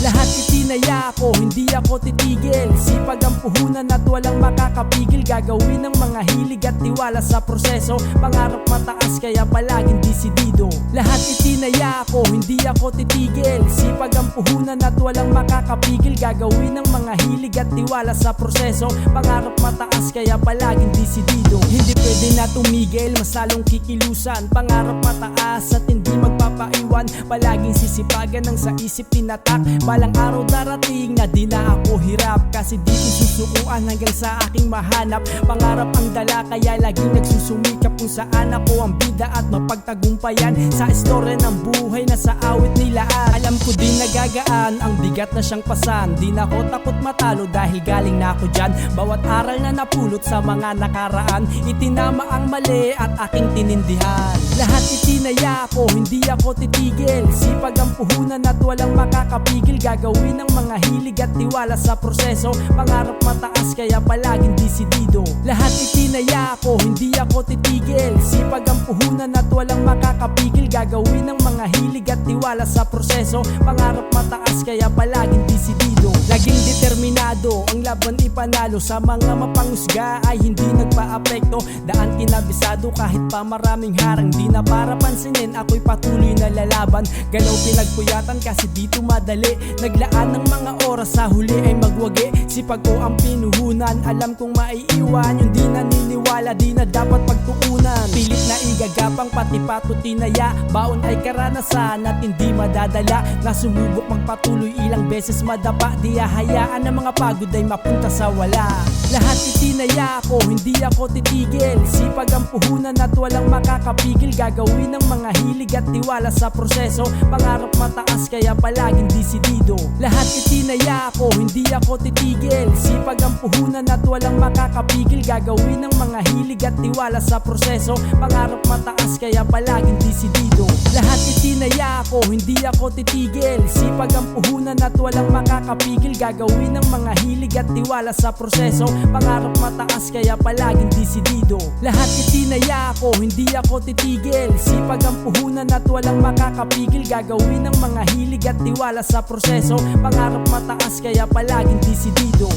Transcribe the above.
Lahat itinaya ko, hindi ako titigil. Sipag ang puhunan at walang makakapigil. Gagawin ng mga hilig at tiwala sa proseso. Pangarap mataas kaya palaging disidido. Lahat itinaya ko, hindi ako titigil. Sipag ang puhunan at walang makakapigil. Gagawin ng mga hilig at tiwala sa proseso. Pangarap mataas kaya palaging disidido. Hindi pwede na tumigil, mas lalong kikilusan. Pangarap mataas at hindi magpapaiwan. Palaging sisipagan ng sa isip tinatak. Balang araw darating na di na ako hirap. Kasi di ko susukuan hanggang sa aking mahanap. Pangarap ang dala kaya laging nagsusumikap. Kung saan ako ang bida at mapagtagumpayan. Sa istorya ng buhay na sa awit nilaan. Alam ko din nagagaan ang bigat na siyang pasan. Di na ako takot matalo dahil galing na ako dyan. Bawat aral na napulot sa mga nakaraan, itinama ang mali at aking tinindihan. Lahat itinaya ko, hindi ako titigil. Sipag ang puhunan at walang makakapigil. Gagawin ng mga hilig at tiwala sa proseso. Pangarap mataas kaya palaging disidido. Lahat itinaya ko, hindi ako titigil. Sipag ang puhunan at walang makakapigil. Gagawin ng mga hilig at tiwala sa proseso. Pangarap mataas kaya palaging disidido. Laging determinado, ang laban ipanalo. Sa mga mapangusga ay hindi nagpa-apekto. Daan kinabisado kahit pa maraming harang. Di na para pansinin, ako'y patuloy na lalaban. Galaw pinagpuyatan kasi dito madali. Naglaan ng mga oras sa huli ay magwagi. Sipag ko ang pinuhunan, alam kong maiiwan. Yung di naniniwala, di na dapat pagtuunan. Pilit na igagapang pati pato tinaya. Baon ay karanasan at hindi madadala. Nasumubok magpatuloy ilang beses madapa. Di hahayaan ng mga pagod ay mapunta sa wala. Lahat itinaya ko, hindi ako titigil. Sipag ang puhunan at walang makakapigil. Gagawin ng mga hilig at tiwala sa proseso. Pangarap mataas kaya palaging disidido. Lahat itinaya ko, hindi ako titigil. Sipag ang puhunan at walang makakapigil. Gagawin ng mga hilig at tiwala sa proseso. Pangarap mataas kaya palaging disidido. Lahat itinaya ko, hindi ako titigil. Sipag ang puhunan at walang makakapigil. Gagawin ng mga hilig at tiwala sa proseso. Pangarap mataas kaya palaging disidido. Lahat itinaya ko, hindi ako titigil. Sipag ang puhunan at walang makakapigil. Gagawin ng mga hilig at tiwala sa proseso. Pangarap mataas kaya palaging disidido.